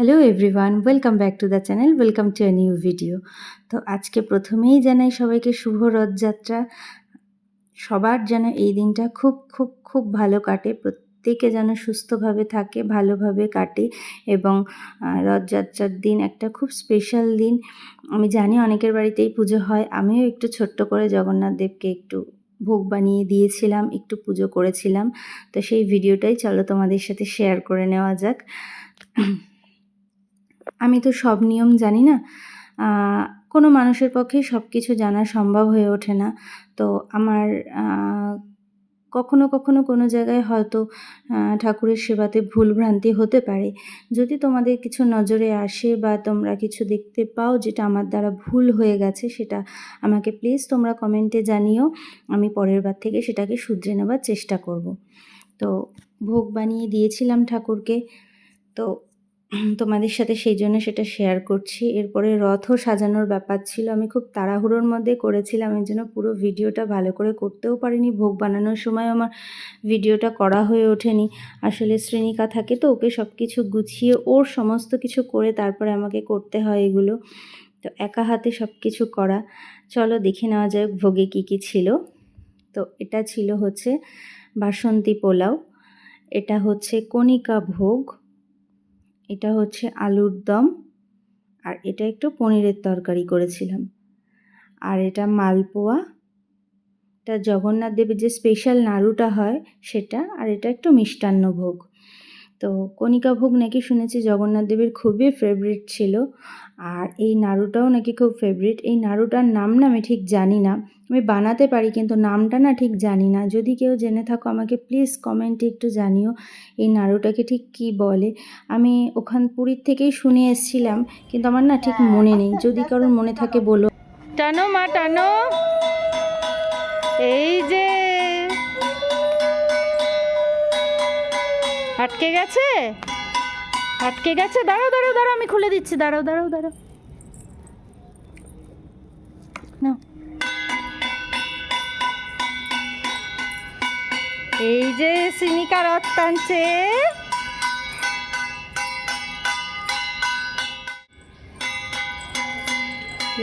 Hello everyone, welcome back to the channel, welcome to a new video. তো আজকে প্রথমেই জানাই সবাইকে শুভ রথযাত্রা। সবার যেন এই দিনটা খুব খুব খুব ভালো কাটে, প্রত্যেকে যেন সুস্থভাবে থাকে, ভালোভাবে কাটে এবং রথযাত্রার দিন একটা খুব স্পেশাল দিন। আমি জানি অনেকের বাড়িতেই পুজো হয়, আমিও একটু ছোট্ট করে জগন্নাথ দেবকে একটু ভোগ বানিয়ে দিয়েছিলাম, একটু পুজো করেছিলাম। তো সেই ভিডিওটাই চলো তোমাদের সাথে শেয়ার করে নেওয়া যাক। আমি তো সব নিয়ম জানি না, কোনো মানুষের পক্ষেই সব কিছু জানা সম্ভব হয়ে ওঠে না। তো আমার কখনো কখনো কোনো জায়গায় হয়তো ঠাকুরের সেবাতে ভুলভ্রান্তি হতে পারে। যদি তোমাদের কিছু নজরে আসে বা তোমরা কিছু দেখতে পাও যেটা আমার দ্বারা ভুল হয়ে গেছে, সেটা আমাকে প্লিজ তোমরা কমেন্টে জানিও। আমি পরের বার থেকে সেটাকে শুধরে নেবার চেষ্টা করব। তো ভোগ বানিয়ে দিয়েছিলাম ঠাকুরকে, তো তোমাদের সাথে সেই জন্য সেটা শেয়ার করছি। এরপরে রথও সাজানোর ব্যাপার ছিল, আমি খুব তাড়াহুড়োর মধ্যে করেছিলাম, এর জন্য পুরো ভিডিওটা ভালো করে করতেও পারিনি। ভোগ বানানোর সময় আমার ভিডিওটা করা হয়ে ওঠেনি। আসলে শ্রেণিকা থাকে তো, ওকে সব কিছু গুছিয়ে ওর সমস্ত কিছু করে তারপরে আমাকে করতে হয় এগুলো। তো একা হাতে সব কিছু করা। চলো দেখে নেওয়া যাক ভোগে কী কী ছিল। তো এটা ছিল হচ্ছে বাসন্তী পোলাও, এটা হচ্ছে কণিকা ভোগ, এটা হচ্ছে আলুর দম, আর এটা একটু পনিরের তরকারি করেছিলাম, আর এটা মালপোয়া, এটা জগন্নাথ দেবের যে স্পেশাল নাড়ুটা হয় সেটা, আর এটা একটু মিষ্টান্ন ভোগ। তো কণিকা ভোগ নাকি শুনেছি জগন্নাথ দেবের খুবই ফেভারিট ছিল, আর এই নাড়ুটাও নাকি খুব ফেভারিট। এই নাড়ুটার নাম না আমি ঠিক জানি না, আমি বানাতে পারি কিন্তু নামটা না ঠিক জানি না। যদি কেউ জেনে থাকো আমাকে প্লিজ কমেন্টে একটু জানিও এই নাড়ুটাকে ঠিক কী বলে। আমি ওখান পুরীর থেকেই শুনে এসেছিলাম, কিন্তু আমার না ঠিক মনে নেই, যদি কারোর মনে থাকে বলো। টানো মা টানো, এই যে আটকে গেছে, আটকে গেছে, দাঁড়াও দাঁড়াও দাঁড়াও, আমি খুলে দিচ্ছি, দাঁড়াও দাঁড়াও দাঁড়াও, নাও। এই যে সিনিকা রথ টানছে,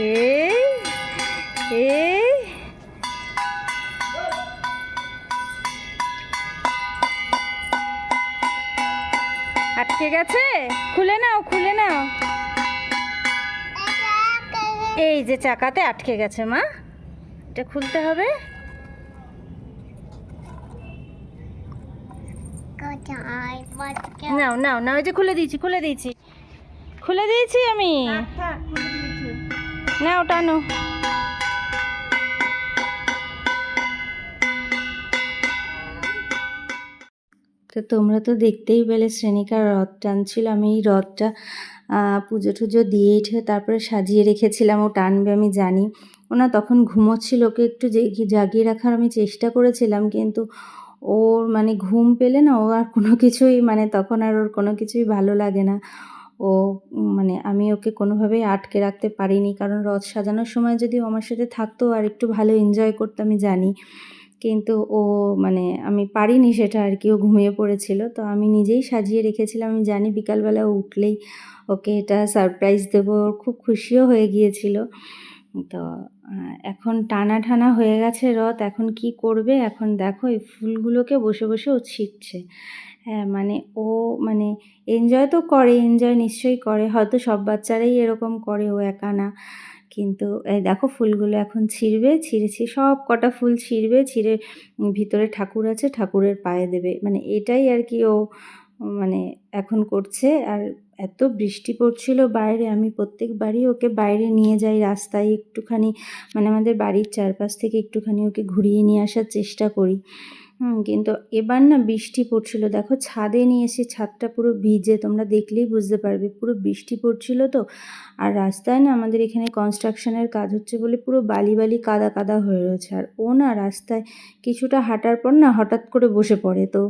এই এই আটকে গেছে, খুলে নাও খুলে নাও। এই যে চাকাতে আটকে গেছে মা, এটা খুলতে হবে। নাও নাও নাও, এই যে খুলে দিয়েছি খুলে দিয়েছি খুলে দিয়েছি আমি, নাও টানো। তো তোমরা তো দেখতেই পেলে শ্রেণিকার রথ টানছিল, আমি এই রথটা পুজো টুজো দিয়ে উঠে তারপরে সাজিয়ে রেখেছিলাম, ও টানবে আমি জানি। ওনা তখন ঘুমোচ্ছিল, ওকে একটু জাগিয়ে রাখার আমি চেষ্টা করেছিলাম, কিন্তু ওর মানে ঘুম পেলে না ও আর কোনো কিছুই মানে তখন আর ওর কোনো কিছুই ভালো লাগে না। ও মানে আমি ওকে কোনোভাবেই আটকে রাখতে পারিনি, কারণ রথ সাজানোর সময় যদি ও আমার সাথে থাকতো আর একটু ভালো এনজয় করতো আমি জানি, কিন্তু ও মানে আমি পারিনি সেটা আর কি, ও ঘুমিয়ে পড়েছিল। তো আমি নিজেই সাজিয়ে রেখেছিলাম, আমি জানি বিকালবেলা ও উঠলেই ওকে এটা সারপ্রাইজ দেবো, ওর খুব খুশিও হয়ে গিয়েছিল। তো এখন টানা হয়ে গেছে রথ, এখন কি করবে, এখন দেখো এই ফুলগুলোকে বসে বসে ও ছিঁড়ছে। হ্যাঁ মানে ও মানে এনজয় তো করে, এনজয় নিশ্চয়ই করে, হয়তো সব বাচ্চারাই এরকম করে, ও একা না। কিন্তু এই দেখো ফুলগুলো এখন ছিঁড়বে, ছিঁড়েছি সব কটা ফুল ছিঁড়বে, ছিঁড়ে ভিতরে ঠাকুর আছে ঠাকুরের পায়ে দেবে, মানে এটাই আর কি ও মানে এখন করছে। আর এত বৃষ্টি পড়ছিল বাইরে, আমি প্রত্যেকবারই ওকে বাইরে নিয়ে যাই রাস্তায় একটুখানি, মানে আমাদের বাড়ির চারপাশ থেকে একটুখানি ওকে ঘুরিয়ে নিয়ে আসার চেষ্টা করি। কিন্তু এবার না বৃষ্টি পড়ছিল, দেখো ছাদে নিয়ে এসে ছাদটা পুরো ভিজে, তোমরা দেখলেই বুঝতে পারবে পুরো বৃষ্টি পড়ছিল তো। আর রাস্তায় না আমাদের এখানে কনস্ট্রাকশনের কাজ হচ্ছে বলে পুরো বালি বালি কাদা কাদা হয়ে রয়েছে, আর ও না রাস্তায় কিছুটা হাঁটার পর না হঠাৎ করে বসে পড়ে। তো